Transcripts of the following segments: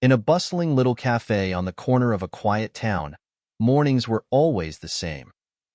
In a bustling little cafe on the corner of a quiet town, mornings were always the same.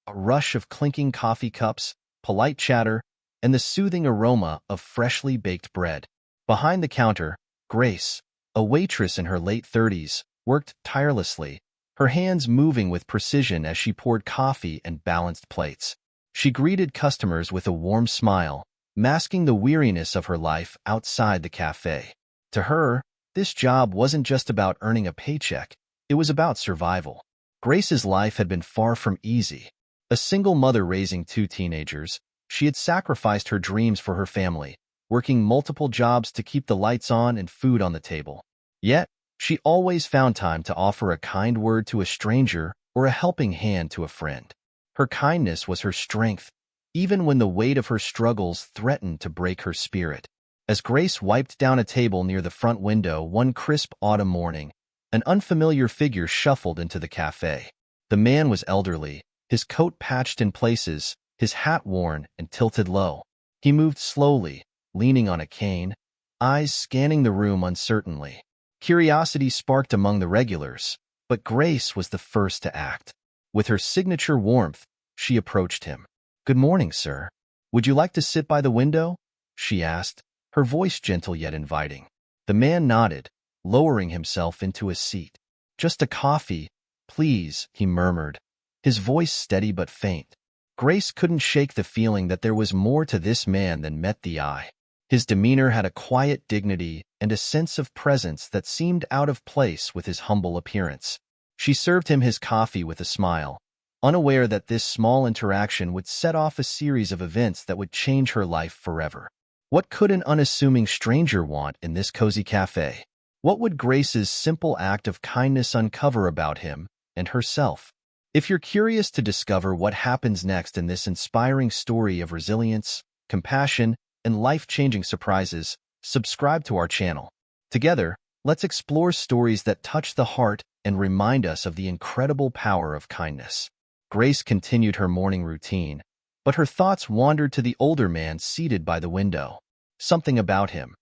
A rush of clinking coffee cups, polite chatter, and the soothing aroma of freshly baked bread. Behind the counter, Grace, a waitress in her late 30s, worked tirelessly, her hands moving with precision as she poured coffee and balanced plates. She greeted customers with a warm smile, masking the weariness of her life outside the cafe. To her, this job wasn't just about earning a paycheck, it was about survival. Grace's life had been far from easy. A single mother raising 2 teenagers, she had sacrificed her dreams for her family, working multiple jobs to keep the lights on and food on the table. Yet, she always found time to offer a kind word to a stranger or a helping hand to a friend. Her kindness was her strength, even when the weight of her struggles threatened to break her spirit. As Grace wiped down a table near the front window one crisp autumn morning, an unfamiliar figure shuffled into the cafe. The man was elderly, his coat patched in places, his hat worn and tilted low. He moved slowly, leaning on a cane, eyes scanning the room uncertainly. Curiosity sparked among the regulars, but Grace was the first to act. With her signature warmth, she approached him. "Good morning, sir. Would you like to sit by the window?" she asked, her voice gentle yet inviting. The man nodded, lowering himself into a seat. "Just a coffee, please," he murmured, his voice steady but faint. Grace couldn't shake the feeling that there was more to this man than met the eye. His demeanor had a quiet dignity and a sense of presence that seemed out of place with his humble appearance. She served him his coffee with a smile, unaware that this small interaction would set off a series of events that would change her life forever. What could an unassuming stranger want in this cozy cafe? What would Grace's simple act of kindness uncover about him and herself? If you're curious to discover what happens next in this inspiring story of resilience, compassion, and life-changing surprises, subscribe to our channel. Together, let's explore stories that touch the heart and remind us of the incredible power of kindness. Grace continued her morning routine, but her thoughts wandered to the older man seated by the window. Something about him,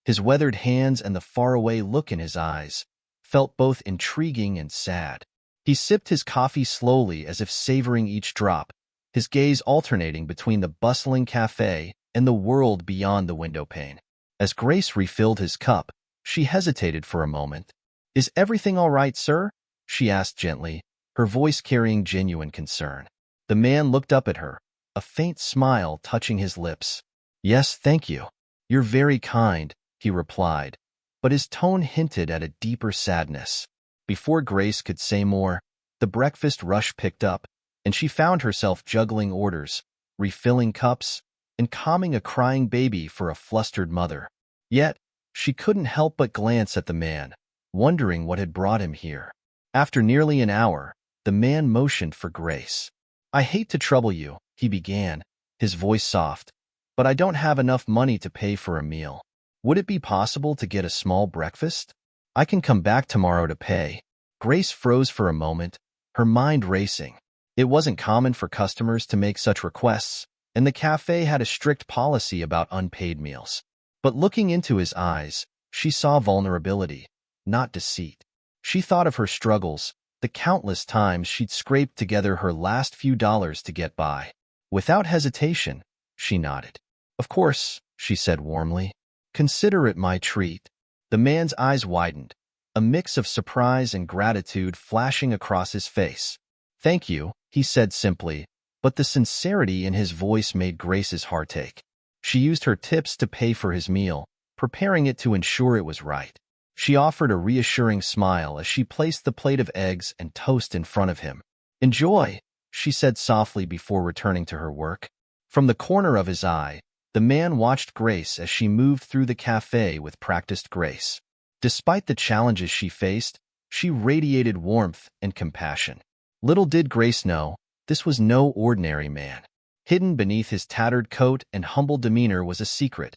his weathered hands and the faraway look in his eyes, felt both intriguing and sad. He sipped his coffee slowly as if savoring each drop, his gaze alternating between the bustling cafe and the world beyond the windowpane. As Grace refilled his cup, she hesitated for a moment. "Is everything all right, sir?" she asked gently, her voice carrying genuine concern. The man looked up at her, a faint smile touching his lips. "Yes, thank you. You're very kind," he replied, but his tone hinted at a deeper sadness. Before Grace could say more, the breakfast rush picked up, and she found herself juggling orders, refilling cups, and calming a crying baby for a flustered mother. Yet, she couldn't help but glance at the man, wondering what had brought him here. After nearly an hour, the man motioned for Grace. "I hate to trouble you," he began, his voice soft, "but I don't have enough money to pay for a meal. Would it be possible to get a small breakfast? I can come back tomorrow to pay." Grace froze for a moment, her mind racing. It wasn't common for customers to make such requests, and the cafe had a strict policy about unpaid meals. But looking into his eyes, she saw vulnerability, not deceit. She thought of her struggles, the countless times she'd scraped together her last few dollars to get by. Without hesitation, she nodded. "Of course," she said warmly. "Consider it my treat." The man's eyes widened, a mix of surprise and gratitude flashing across his face. "Thank you," he said simply, but the sincerity in his voice made Grace's heart ache. She used her tips to pay for his meal, preparing it to ensure it was right. She offered a reassuring smile as she placed the plate of eggs and toast in front of him. "Enjoy," she said softly before returning to her work. From the corner of his eye, the man watched Grace as she moved through the cafe with practiced grace. Despite the challenges she faced, she radiated warmth and compassion. Little did Grace know, this was no ordinary man. Hidden beneath his tattered coat and humble demeanor was a secret.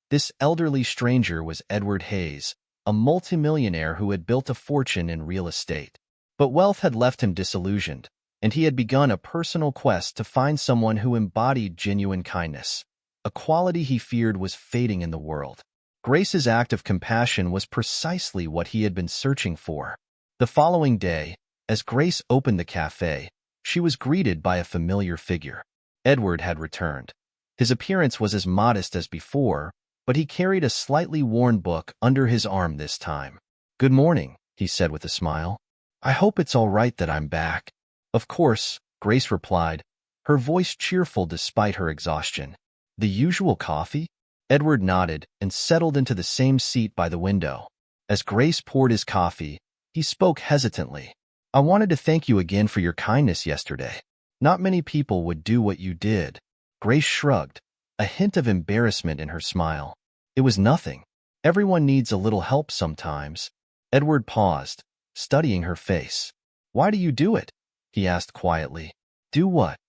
This elderly stranger was Edward Hayes, a multimillionaire who had built a fortune in real estate. But wealth had left him disillusioned, and he had begun a personal quest to find someone who embodied genuine kindness, a quality he feared was fading in the world. Grace's act of compassion was precisely what he had been searching for. The following day, as Grace opened the cafe, she was greeted by a familiar figure. Edward had returned. His appearance was as modest as before, but he carried a slightly worn book under his arm this time. "Good morning," he said with a smile. "I hope it's all right that I'm back." "Of course," Grace replied, her voice cheerful despite her exhaustion. "The usual coffee?" Edward nodded and settled into the same seat by the window. As Grace poured his coffee, he spoke hesitantly. "I wanted to thank you again for your kindness yesterday. Not many people would do what you did." Grace shrugged, a hint of embarrassment in her smile. "It was nothing. Everyone needs a little help sometimes." Edward paused, studying her face. "Why do you do it?" he asked quietly. "Do what?"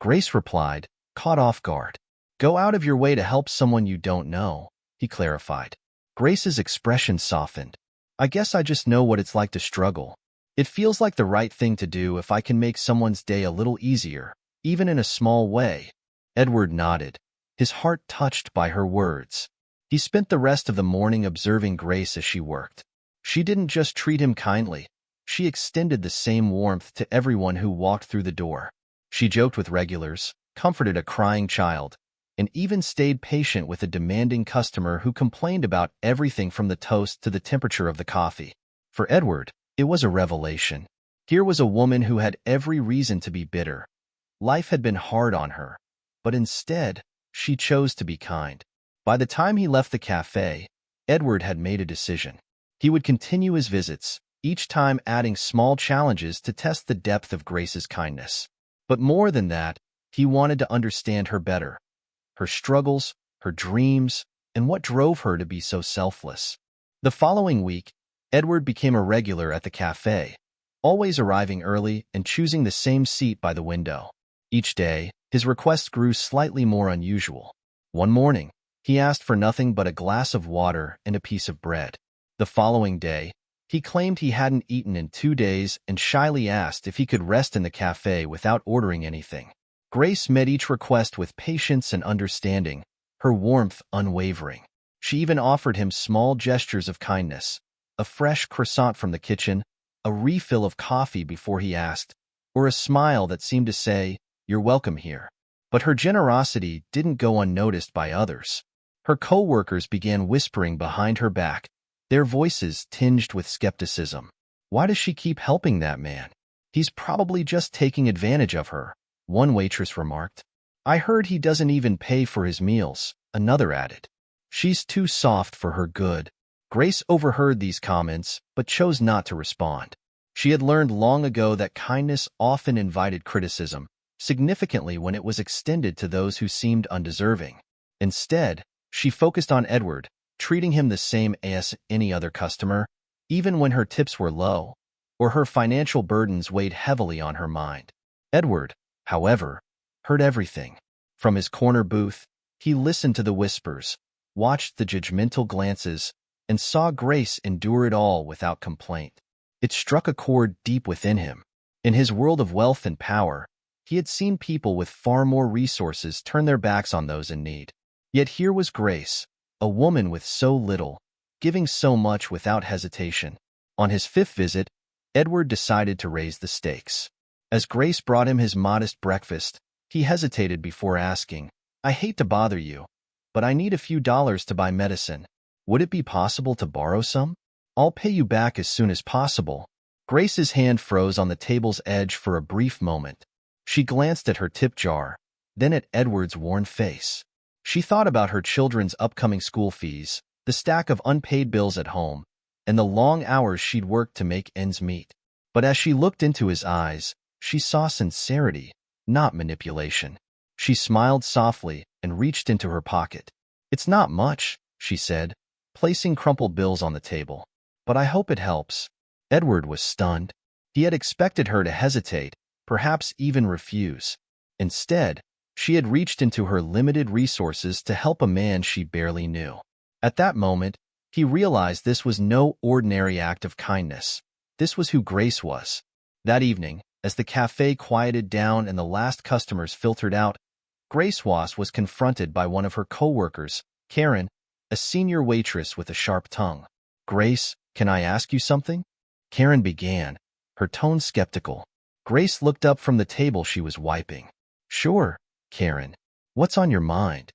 Grace replied, caught off guard. "Go out of your way to help someone you don't know," he clarified. Grace's expression softened. "I guess I just know what it's like to struggle. It feels like the right thing to do if I can make someone's day a little easier, even in a small way." Edward nodded, his heart touched by her words. He spent the rest of the morning observing Grace as she worked. She didn't just treat him kindly. She extended the same warmth to everyone who walked through the door. She joked with regulars, comforted a crying child, and even stayed patient with a demanding customer who complained about everything from the toast to the temperature of the coffee. For Edward, it was a revelation. Here was a woman who had every reason to be bitter. Life had been hard on her, but instead, she chose to be kind. By the time he left the cafe, Edward had made a decision. He would continue his visits, each time adding small challenges to test the depth of Grace's kindness. But more than that, he wanted to understand her better. Her struggles, her dreams, and what drove her to be so selfless. The following week, Edward became a regular at the cafe, always arriving early and choosing the same seat by the window. Each day, his requests grew slightly more unusual. One morning, he asked for nothing but a glass of water and a piece of bread. The following day, he claimed he hadn't eaten in 2 days and shyly asked if he could rest in the cafe without ordering anything. Grace met each request with patience and understanding, her warmth unwavering. She even offered him small gestures of kindness, a fresh croissant from the kitchen, a refill of coffee before he asked, or a smile that seemed to say, "You're welcome here." But her generosity didn't go unnoticed by others. Her co-workers began whispering behind her back, their voices tinged with skepticism. "Why does she keep helping that man? He's probably just taking advantage of her," one waitress remarked. "I heard he doesn't even pay for his meals," another added. "She's too soft for her good." Grace overheard these comments, but chose not to respond. She had learned long ago that kindness often invited criticism, significantly when it was extended to those who seemed undeserving. Instead, she focused on Edward, treating him the same as any other customer, even when her tips were low, or her financial burdens weighed heavily on her mind. Edward, however, heard everything. From his corner booth, he listened to the whispers, watched the judgmental glances, and saw Grace endure it all without complaint. It struck a chord deep within him. In his world of wealth and power, he had seen people with far more resources turn their backs on those in need. Yet here was Grace, a woman with so little, giving so much without hesitation. On his 5th visit, Edward decided to raise the stakes. As Grace brought him his modest breakfast, he hesitated before asking, "I hate to bother you, but I need a few dollars to buy medicine. Would it be possible to borrow some? I'll pay you back as soon as possible." Grace's hand froze on the table's edge for a brief moment. She glanced at her tip jar, then at Edward's worn face. She thought about her children's upcoming school fees, the stack of unpaid bills at home, and the long hours she'd worked to make ends meet. But as she looked into his eyes, she saw sincerity, not manipulation. She smiled softly and reached into her pocket. "It's not much," she said, placing crumpled bills on the table. "But I hope it helps." Edward was stunned. He had expected her to hesitate, perhaps even refuse. Instead, she had reached into her limited resources to help a man she barely knew. At that moment, he realized this was no ordinary act of kindness. This was who Grace was. That evening, as the cafe quieted down and the last customers filtered out, Grace was confronted by one of her co-workers, Karen, a senior waitress with a sharp tongue. "Grace, can I ask you something?" Karen began, her tone skeptical. Grace looked up from the table she was wiping. "Sure, Karen. What's on your mind?"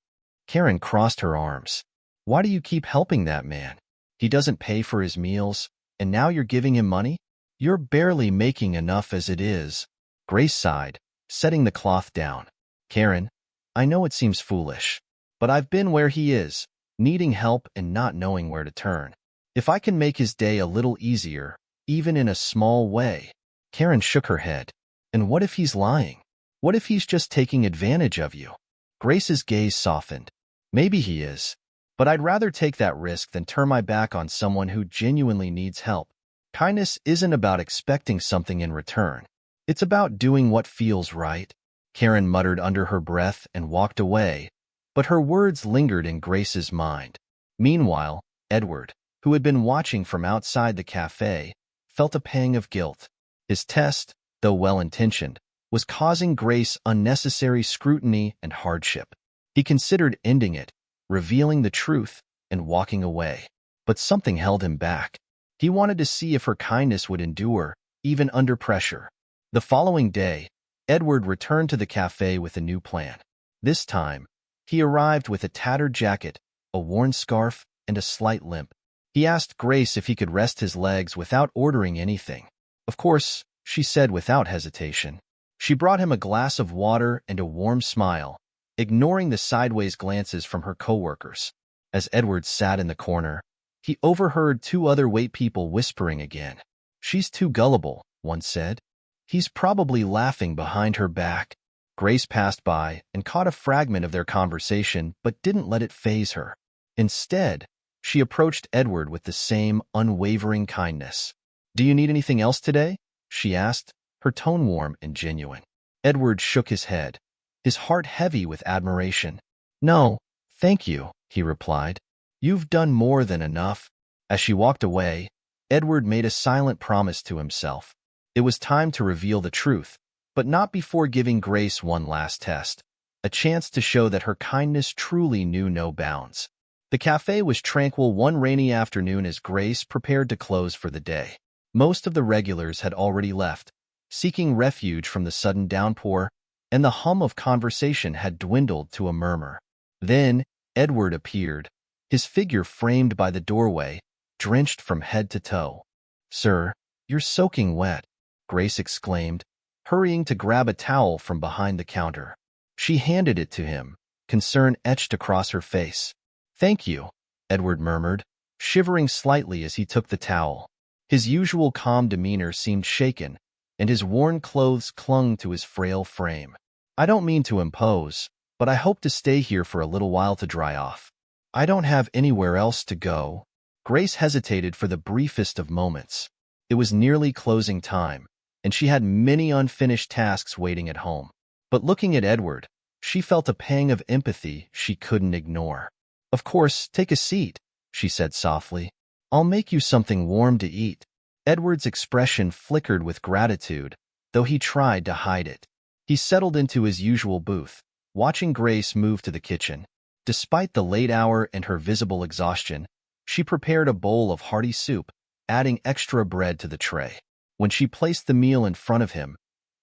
Karen crossed her arms. "Why do you keep helping that man? He doesn't pay for his meals, and now you're giving him money? You're barely making enough as it is." Grace sighed, setting the cloth down. "Karen, I know it seems foolish, but I've been where he is, needing help and not knowing where to turn. If I can make his day a little easier, even in a small way." Karen shook her head. "And what if he's lying? What if he's just taking advantage of you?" Grace's gaze softened. "Maybe he is, but I'd rather take that risk than turn my back on someone who genuinely needs help. Kindness isn't about expecting something in return. It's about doing what feels right." Karen muttered under her breath and walked away, but her words lingered in Grace's mind. Meanwhile, Edward, who had been watching from outside the cafe, felt a pang of guilt. His test, though well-intentioned, was causing Grace unnecessary scrutiny and hardship. He considered ending it, revealing the truth, and walking away. But something held him back. He wanted to see if her kindness would endure, even under pressure. The following day, Edward returned to the cafe with a new plan. This time, he arrived with a tattered jacket, a worn scarf, and a slight limp. He asked Grace if he could rest his legs without ordering anything. "Of course," she said without hesitation. She brought him a glass of water and a warm smile, ignoring the sideways glances from her coworkers. As Edward sat in the corner, he overheard two other wait people whispering again. "She's too gullible," one said. "He's probably laughing behind her back." Grace passed by and caught a fragment of their conversation but didn't let it faze her. Instead, she approached Edward with the same unwavering kindness. "Do you need anything else today?" she asked, her tone warm and genuine. Edward shook his head, his heart heavy with admiration. "No, thank you," he replied. "You've done more than enough." As she walked away, Edward made a silent promise to himself. It was time to reveal the truth, but not before giving Grace one last test, a chance to show that her kindness truly knew no bounds. The cafe was tranquil one rainy afternoon as Grace prepared to close for the day. Most of the regulars had already left, seeking refuge from the sudden downpour, and the hum of conversation had dwindled to a murmur. Then Edward appeared, his figure framed by the doorway, drenched from head to toe. "Sir, you're soaking wet," Grace exclaimed, hurrying to grab a towel from behind the counter. She handed it to him, concern etched across her face. "Thank you," Edward murmured, shivering slightly as he took the towel. His usual calm demeanor seemed shaken, and his worn clothes clung to his frail frame. "I don't mean to impose, but I hope to stay here for a little while to dry off. I don't have anywhere else to go." Grace hesitated for the briefest of moments. It was nearly closing time, and she had many unfinished tasks waiting at home. But looking at Edward, she felt a pang of empathy she couldn't ignore. "Of course, take a seat," she said softly. "I'll make you something warm to eat." Edward's expression flickered with gratitude, though he tried to hide it. He settled into his usual booth, watching Grace move to the kitchen. Despite the late hour and her visible exhaustion, she prepared a bowl of hearty soup, adding extra bread to the tray. When she placed the meal in front of him,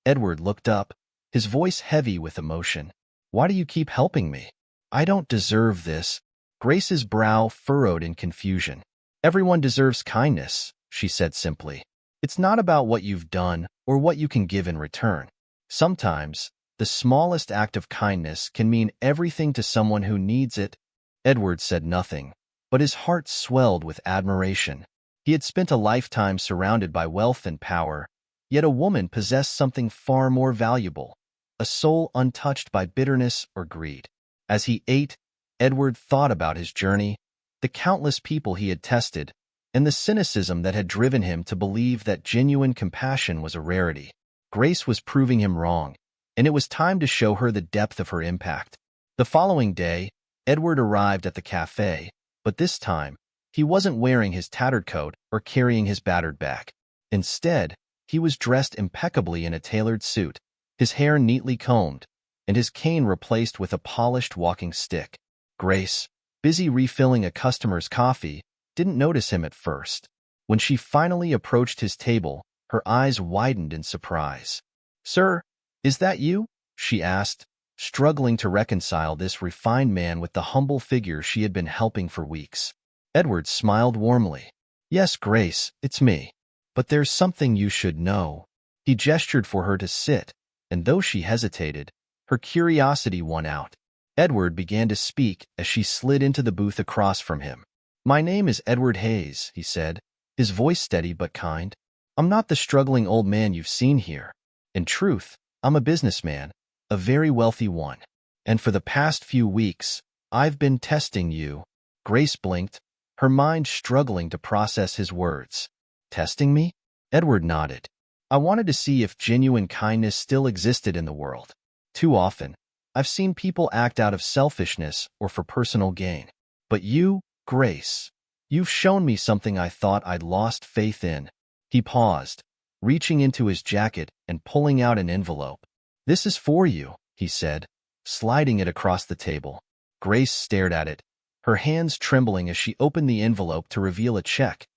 Edward looked up, his voice heavy with emotion. "Why do you keep helping me? I don't deserve this." Grace's brow furrowed in confusion. "Everyone deserves kindness," she said simply. "It's not about what you've done or what you can give in return. Sometimes, the smallest act of kindness can mean everything to someone who needs it." Edward said nothing, but his heart swelled with admiration. He had spent a lifetime surrounded by wealth and power, yet a woman possessed something far more valuable, a soul untouched by bitterness or greed. As he ate, Edward thought about his journey, the countless people he had tested, and the cynicism that had driven him to believe that genuine compassion was a rarity. Grace was proving him wrong, and it was time to show her the depth of her impact. The following day, Edward arrived at the cafe, but this time, he wasn't wearing his tattered coat or carrying his battered bag. Instead, he was dressed impeccably in a tailored suit, his hair neatly combed, and his cane replaced with a polished walking stick. "Grace, busy refilling a customer's coffee, didn't notice him at first. When she finally approached his table, her eyes widened in surprise. "Sir, is that you?" she asked, struggling to reconcile this refined man with the humble figure she had been helping for weeks. Edward smiled warmly. "Yes, Grace, it's me. But there's something you should know." He gestured for her to sit, and though she hesitated, her curiosity won out. Edward began to speak as she slid into the booth across from him. "My name is Edward Hayes," he said, his voice steady but kind. "I'm not the struggling old man you've seen here. In truth, I'm a businessman, a very wealthy one. And for the past few weeks, I've been testing you." Grace blinked, her mind struggling to process his words. "Testing me?" Edward nodded. "I wanted to see if genuine kindness still existed in the world. Too often, I've seen people act out of selfishness or for personal gain. But you, Grace, you've shown me something I thought I'd lost faith in." He paused, reaching into his jacket and pulling out an envelope. "This is for you," he said, sliding it across the table. Grace stared at it, her hands trembling as she opened the envelope to reveal a check.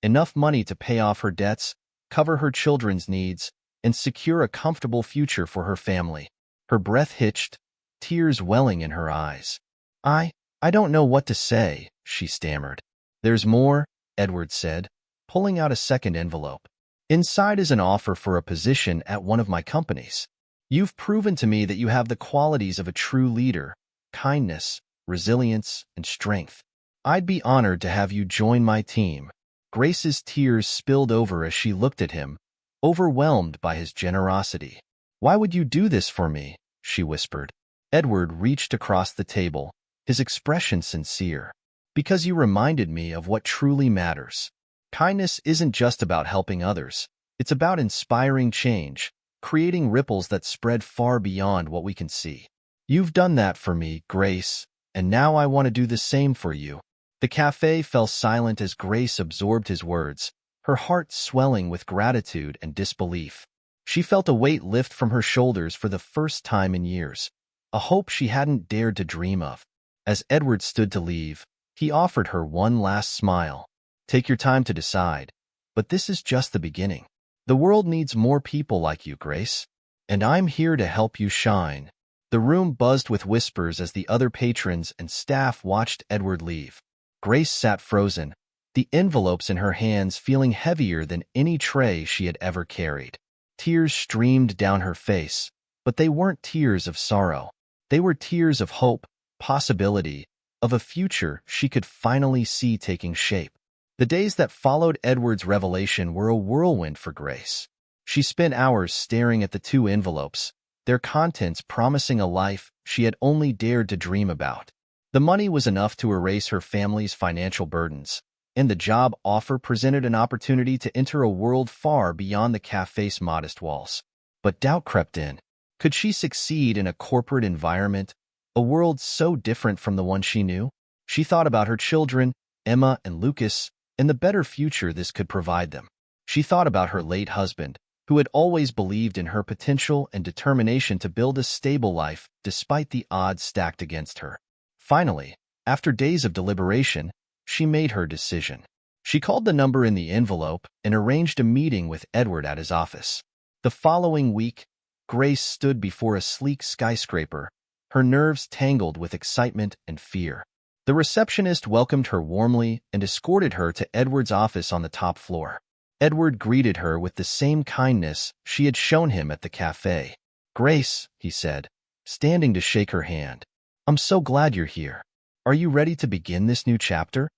Enough money to pay off her debts, cover her children's needs, and secure a comfortable future for her family. Her breath hitched, tears welling in her eyes. I don't know what to say," she stammered. "There's more," Edward said, pulling out a second envelope. "Inside is an offer for a position at one of my companies. You've proven to me that you have the qualities of a true leader: kindness, resilience, and strength. I'd be honored to have you join my team." Grace's tears spilled over as she looked at him, overwhelmed by his generosity. "Why would you do this for me?" she whispered. Edward reached across the table, his expression sincere. "Because you reminded me of what truly matters. Kindness isn't just about helping others. It's about inspiring change, creating ripples that spread far beyond what we can see. You've done that for me, Grace, and now I want to do the same for you." The cafe fell silent as Grace absorbed his words, her heart swelling with gratitude and disbelief. She felt a weight lift from her shoulders for the first time in years, a hope she hadn't dared to dream of. As Edward stood to leave, he offered her one last smile. "Take your time to decide, but this is just the beginning. The world needs more people like you, Grace, and I'm here to help you shine." The room buzzed with whispers as the other patrons and staff watched Edward leave. Grace sat frozen, the envelopes in her hands feeling heavier than any tray she had ever carried. Tears streamed down her face, but they weren't tears of sorrow. They were tears of hope, possibility, of a future she could finally see taking shape. The days that followed Edward's revelation were a whirlwind for Grace. She spent hours staring at the two envelopes, their contents promising a life she had only dared to dream about. The money was enough to erase her family's financial burdens, and the job offer presented an opportunity to enter a world far beyond the cafe's modest walls. But doubt crept in. Could she succeed in a corporate environment, a world so different from the one she knew? She thought about her children, Emma and Lucas, and the better future this could provide them. She thought about her late husband, who had always believed in her potential and determination to build a stable life despite the odds stacked against her. Finally, after days of deliberation, she made her decision. She called the number in the envelope and arranged a meeting with Edward at his office. The following week, Grace stood before a sleek skyscraper, her nerves tangled with excitement and fear. The receptionist welcomed her warmly and escorted her to Edward's office on the top floor. Edward greeted her with the same kindness she had shown him at the cafe. "Grace," he said, standing to shake her hand, "I'm so glad you're here. Are you ready to begin this new chapter?"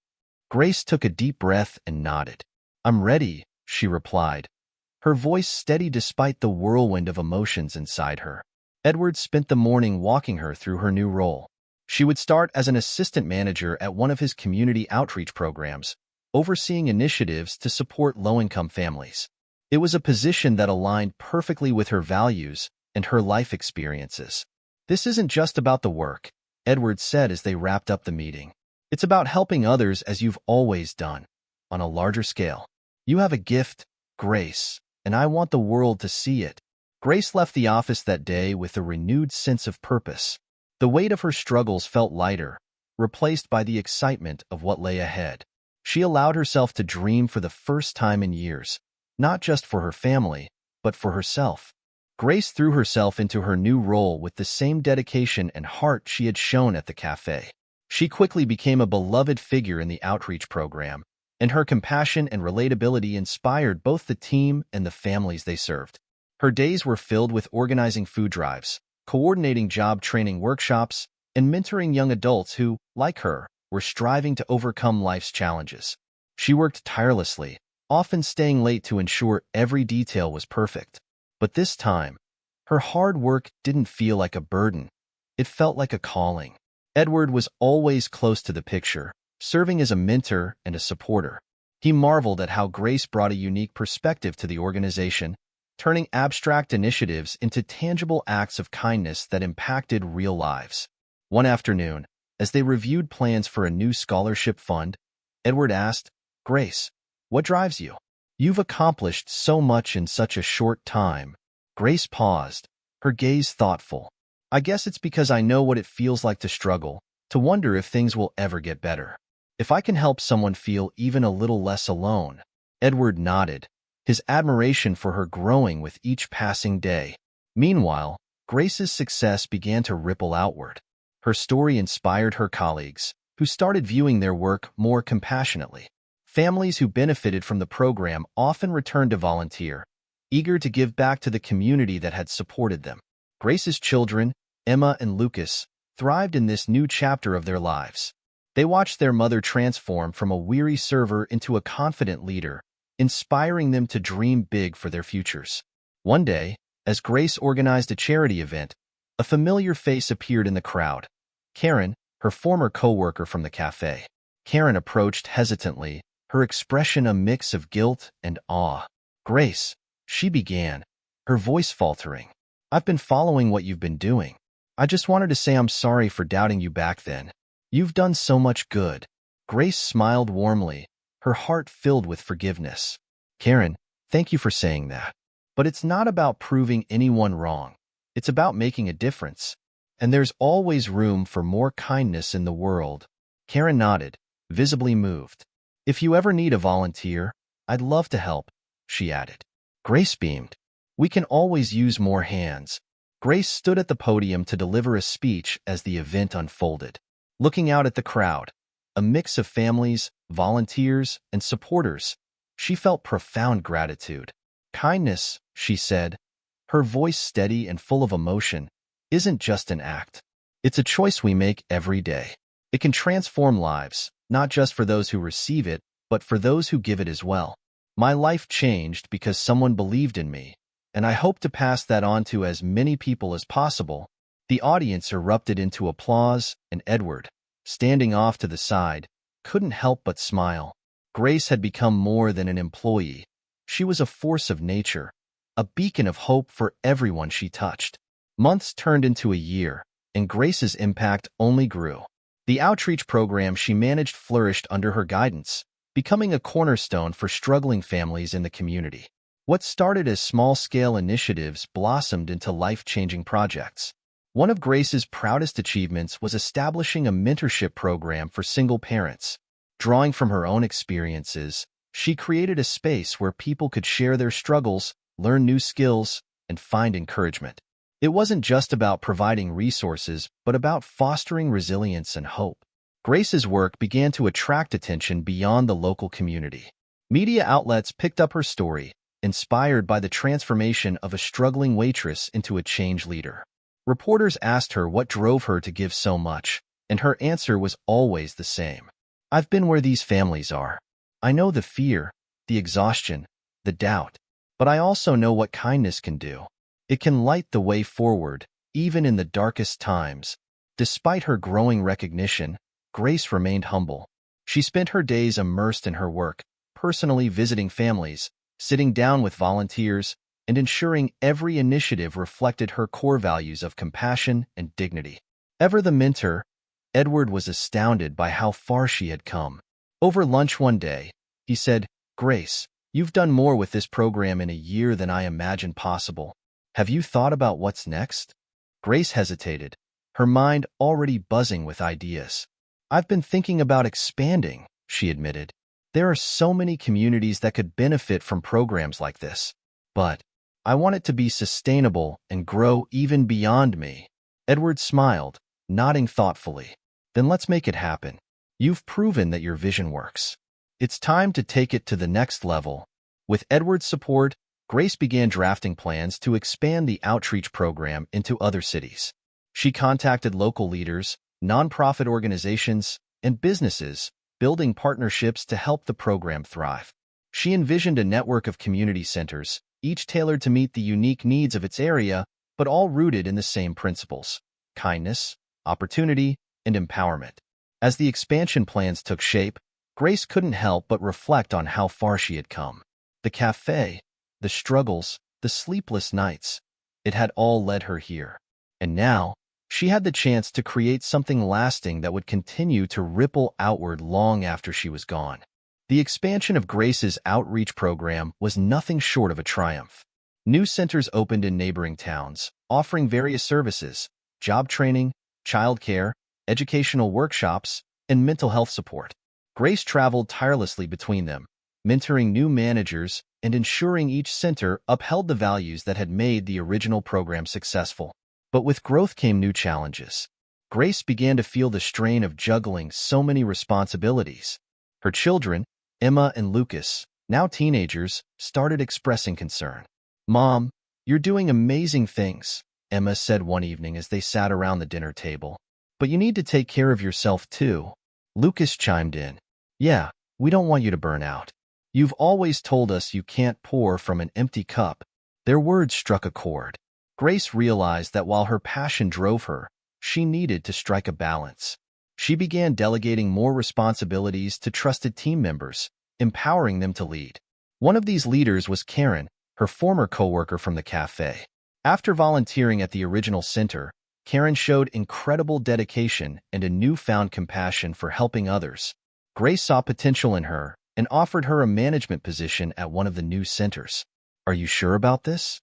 Grace took a deep breath and nodded. "I'm ready," she replied, her voice steady despite the whirlwind of emotions inside her. Edward spent the morning walking her through her new role. She would start as an assistant manager at one of his community outreach programs, overseeing initiatives to support low-income families. It was a position that aligned perfectly with her values and her life experiences. "This isn't just about the work," Edward said as they wrapped up the meeting. "It's about helping others as you've always done, on a larger scale. You have a gift, Grace, and I want the world to see it." Grace left the office that day with a renewed sense of purpose. The weight of her struggles felt lighter, replaced by the excitement of what lay ahead. She allowed herself to dream for the first time in years, not just for her family, but for herself. Grace threw herself into her new role with the same dedication and heart she had shown at the cafe. She quickly became a beloved figure in the outreach program, and her compassion and relatability inspired both the team and the families they served. Her days were filled with organizing food drives, coordinating job training workshops, and mentoring young adults who, like her, were striving to overcome life's challenges. She worked tirelessly, often staying late to ensure every detail was perfect. But this time, her hard work didn't feel like a burden. It felt like a calling. Edward was always close to the picture, serving as a mentor and a supporter. He marveled at how Grace brought a unique perspective to the organization, turning abstract initiatives into tangible acts of kindness that impacted real lives. One afternoon, as they reviewed plans for a new scholarship fund, Edward asked, "Grace, what drives you? You've accomplished so much in such a short time." Grace paused, her gaze thoughtful. "I guess it's because I know what it feels like to struggle, to wonder if things will ever get better. If I can help someone feel even a little less alone." Edward nodded, his admiration for her growing with each passing day. Meanwhile, Grace's success began to ripple outward. Her story inspired her colleagues, who started viewing their work more compassionately. Families who benefited from the program often returned to volunteer, eager to give back to the community that had supported them. Grace's children, Emma and Lucas, thrived in this new chapter of their lives. They watched their mother transform from a weary server into a confident leader, inspiring them to dream big for their futures. One day, as Grace organized a charity event, a familiar face appeared in the crowd. Karen, her former co-worker from the cafe. Karen approached hesitantly, her expression a mix of guilt and awe. "Grace," she began, her voice faltering, "I've been following what you've been doing. I just wanted to say I'm sorry for doubting you back then. You've done so much good." Grace smiled warmly, her heart filled with forgiveness. "Karen, thank you for saying that. But it's not about proving anyone wrong. It's about making a difference. And there's always room for more kindness in the world." Karen nodded, visibly moved. "If you ever need a volunteer, I'd love to help," she added. Grace beamed. "We can always use more hands." Grace stood at the podium to deliver a speech as the event unfolded. Looking out at the crowd, a mix of families, volunteers, and supporters, she felt profound gratitude. "Kindness," she said, her voice steady and full of emotion, "isn't just an act. It's a choice we make every day. It can transform lives, not just for those who receive it, but for those who give it as well. My life changed because someone believed in me, and I hope to pass that on to as many people as possible." The audience erupted into applause, and Edward, standing off to the side, couldn't help but smile. Grace had become more than an employee. She was a force of nature, a beacon of hope for everyone she touched. Months turned into a year, and Grace's impact only grew. The outreach program she managed flourished under her guidance, becoming a cornerstone for struggling families in the community. What started as small-scale initiatives blossomed into life-changing projects. One of Grace's proudest achievements was establishing a mentorship program for single parents. Drawing from her own experiences, she created a space where people could share their struggles, learn new skills, and find encouragement. It wasn't just about providing resources, but about fostering resilience and hope. Grace's work began to attract attention beyond the local community. Media outlets picked up her story, inspired by the transformation of a struggling waitress into a change leader. Reporters asked her what drove her to give so much, and her answer was always the same. "I've been where these families are. I know the fear, the exhaustion, the doubt, but I also know what kindness can do. It can light the way forward, even in the darkest times." Despite her growing recognition, Grace remained humble. She spent her days immersed in her work, personally visiting families, sitting down with volunteers, and ensuring every initiative reflected her core values of compassion and dignity. Ever the mentor, Edward was astounded by how far she had come. Over lunch one day, he said, "Grace, you've done more with this program in a year than I imagined possible. Have you thought about what's next?" Grace hesitated, her mind already buzzing with ideas. I've been thinking about expanding, she admitted. There are so many communities that could benefit from programs like this. But I want it to be sustainable and grow even beyond me. Edward smiled, nodding thoughtfully. Then let's make it happen. You've proven that your vision works. It's time to take it to the next level. With Edward's support, Grace began drafting plans to expand the outreach program into other cities. She contacted local leaders, nonprofit organizations, and businesses, building partnerships to help the program thrive. She envisioned a network of community centers, each tailored to meet the unique needs of its area, but all rooted in the same principles: kindness, opportunity, and empowerment. As the expansion plans took shape, Grace couldn't help but reflect on how far she had come. The cafe, the struggles, the sleepless nights, it had all led her here. And now, she had the chance to create something lasting that would continue to ripple outward long after she was gone. The expansion of Grace's outreach program was nothing short of a triumph. New centers opened in neighboring towns, offering various services: job training, childcare, educational workshops, and mental health support. Grace traveled tirelessly between them, mentoring new managers and ensuring each center upheld the values that had made the original program successful. But with growth came new challenges. Grace began to feel the strain of juggling so many responsibilities. Her children, Emma and Lucas, now teenagers, started expressing concern. "Mom, you're doing amazing things," Emma said one evening as they sat around the dinner table. "But you need to take care of yourself too." Lucas chimed in. "Yeah, we don't want you to burn out. You've always told us you can't pour from an empty cup." Their words struck a chord. Grace realized that while her passion drove her, she needed to strike a balance. She began delegating more responsibilities to trusted team members, empowering them to lead. One of these leaders was Karen, her former coworker from the cafe. After volunteering at the original center, Karen showed incredible dedication and a newfound compassion for helping others. Grace saw potential in her and offered her a management position at one of the new centers. "Are you sure about this?"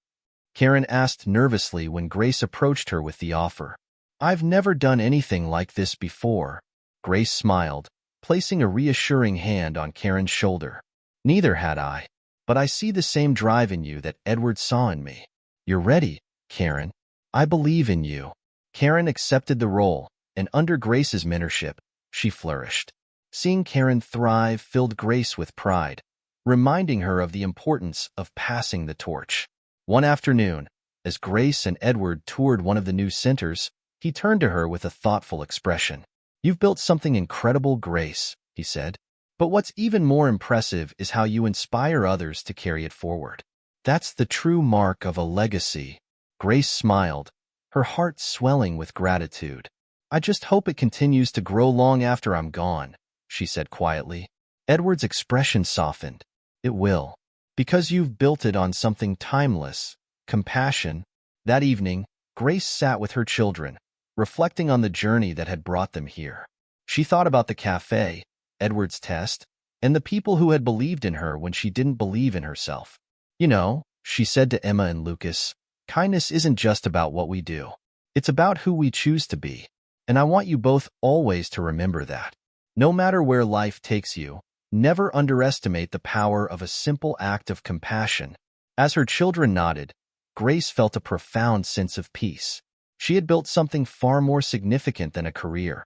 Karen asked nervously when Grace approached her with the offer. "I've never done anything like this before." Grace smiled, placing a reassuring hand on Karen's shoulder. "Neither had I, but I see the same drive in you that Edward saw in me. You're ready, Karen. I believe in you." Karen accepted the role, and under Grace's mentorship, she flourished. Seeing Karen thrive filled Grace with pride, reminding her of the importance of passing the torch. One afternoon, as Grace and Edward toured one of the new centers, he turned to her with a thoughtful expression. "You've built something incredible, Grace," he said. "But what's even more impressive is how you inspire others to carry it forward. That's the true mark of a legacy." Grace smiled, her heart swelling with gratitude. "I just hope it continues to grow long after I'm gone," she said quietly. Edward's expression softened. "It will. Because you've built it on something timeless, compassion." That evening, Grace sat with her children, reflecting on the journey that had brought them here. She thought about the cafe, Edward's test, and the people who had believed in her when she didn't believe in herself. "You know," she said to Emma and Lucas, "kindness isn't just about what we do. It's about who we choose to be. And I want you both always to remember that. No matter where life takes you, never underestimate the power of a simple act of compassion." As her children nodded, Grace felt a profound sense of peace. She had built something far more significant than a career,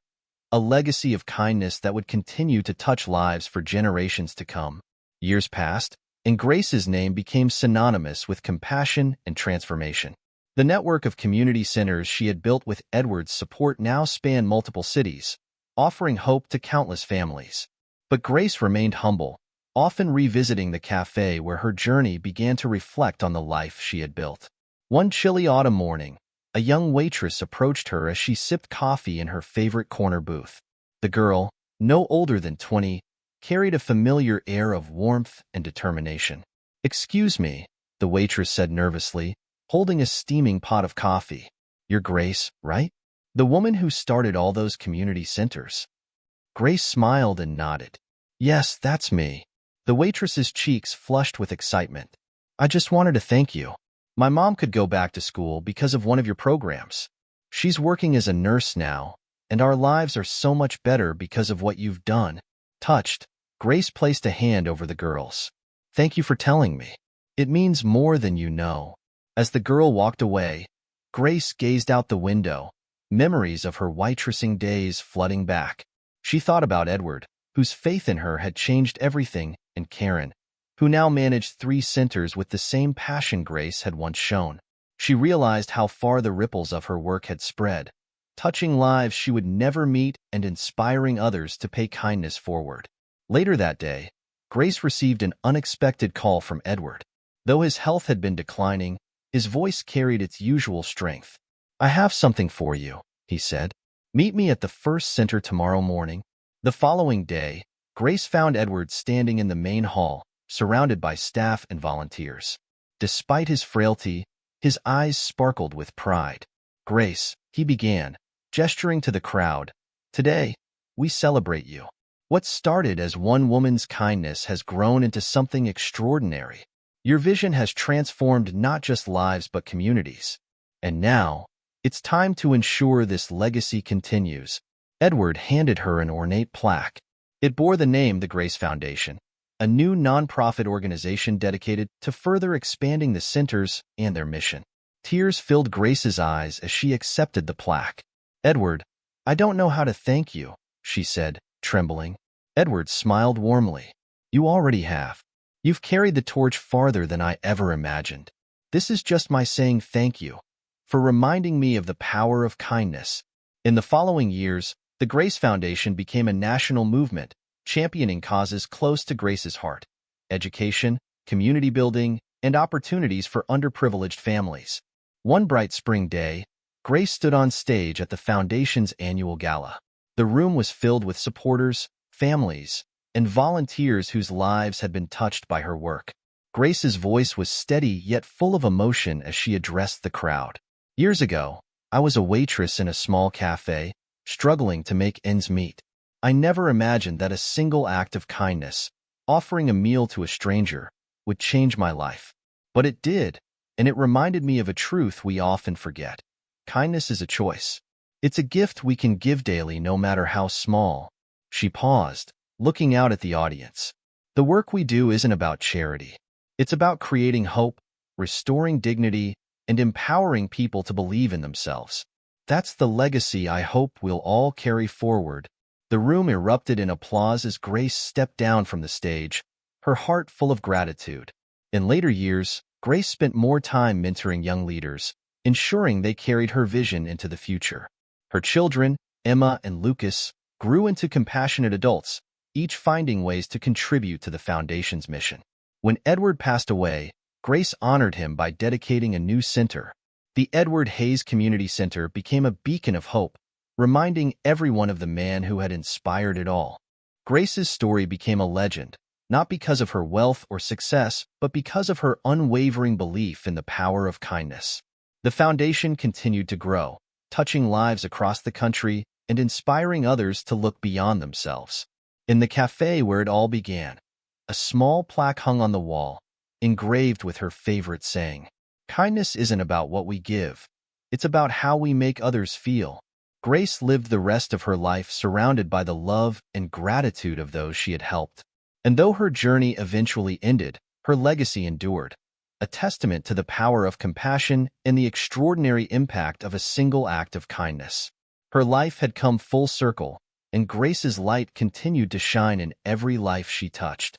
a legacy of kindness that would continue to touch lives for generations to come. Years passed, and Grace's name became synonymous with compassion and transformation. The network of community centers she had built with Edward's support now spanned multiple cities, offering hope to countless families. But Grace remained humble, often revisiting the cafe where her journey began to reflect on the life she had built. One chilly autumn morning, a young waitress approached her as she sipped coffee in her favorite corner booth. The girl, no older than 20, carried a familiar air of warmth and determination. "Excuse me," the waitress said nervously, holding a steaming pot of coffee. "You're Grace, right? The woman who started all those community centers?" Grace smiled and nodded. "Yes, that's me." The waitress's cheeks flushed with excitement. "I just wanted to thank you. My mom could go back to school because of one of your programs. She's working as a nurse now, and our lives are so much better because of what you've done." Touched, Grace placed a hand over the girl's. "Thank you for telling me. It means more than you know." As the girl walked away, Grace gazed out the window, memories of her waitressing days flooding back. She thought about Edward, whose faith in her had changed everything, and Karen, who now managed 3 centers with the same passion Grace had once shown. She realized how far the ripples of her work had spread, touching lives she would never meet and inspiring others to pay kindness forward. Later that day, Grace received an unexpected call from Edward. Though his health had been declining, his voice carried its usual strength. "I have something for you," he said. "Meet me at the first center tomorrow morning." The following day, Grace found Edward standing in the main hall, surrounded by staff and volunteers. Despite his frailty, his eyes sparkled with pride. "Grace," he began, gesturing to the crowd, "today, we celebrate you. What started as one woman's kindness has grown into something extraordinary. Your vision has transformed not just lives but communities. And now, it's time to ensure this legacy continues." Edward handed her an ornate plaque. It bore the name the Grace Foundation, a new nonprofit organization dedicated to further expanding the centers and their mission. Tears filled Grace's eyes as she accepted the plaque. "Edward, I don't know how to thank you," she said, trembling. Edward smiled warmly. "You already have. You've carried the torch farther than I ever imagined. This is just my saying thank you for reminding me of the power of kindness." In the following years, the Grace Foundation became a national movement, championing causes close to Grace's heart: education, community building, and opportunities for underprivileged families. One bright spring day, Grace stood on stage at the Foundation's annual gala. The room was filled with supporters, families, and volunteers whose lives had been touched by her work. Grace's voice was steady yet full of emotion as she addressed the crowd. "Years ago, I was a waitress in a small cafe, struggling to make ends meet. I never imagined that a single act of kindness, offering a meal to a stranger, would change my life. But it did, and it reminded me of a truth we often forget. Kindness is a choice. It's a gift we can give daily no matter how small." She paused, looking out at the audience. "The work we do isn't about charity. It's about creating hope, restoring dignity, and empowering people to believe in themselves. That's the legacy I hope we'll all carry forward." The room erupted in applause as Grace stepped down from the stage, her heart full of gratitude. In later years, Grace spent more time mentoring young leaders, ensuring they carried her vision into the future. Her children, Emma and Lucas, grew into compassionate adults, each finding ways to contribute to the Foundation's mission. When Edward passed away, Grace honored him by dedicating a new center. The Edward Hayes Community Center became a beacon of hope, reminding everyone of the man who had inspired it all. Grace's story became a legend, not because of her wealth or success, but because of her unwavering belief in the power of kindness. The foundation continued to grow, touching lives across the country and inspiring others to look beyond themselves. In the cafe where it all began, a small plaque hung on the wall, engraved with her favorite saying, "Kindness isn't about what we give. It's about how we make others feel." Grace lived the rest of her life surrounded by the love and gratitude of those she had helped. And though her journey eventually ended, her legacy endured, a testament to the power of compassion and the extraordinary impact of a single act of kindness. Her life had come full circle, and Grace's light continued to shine in every life she touched.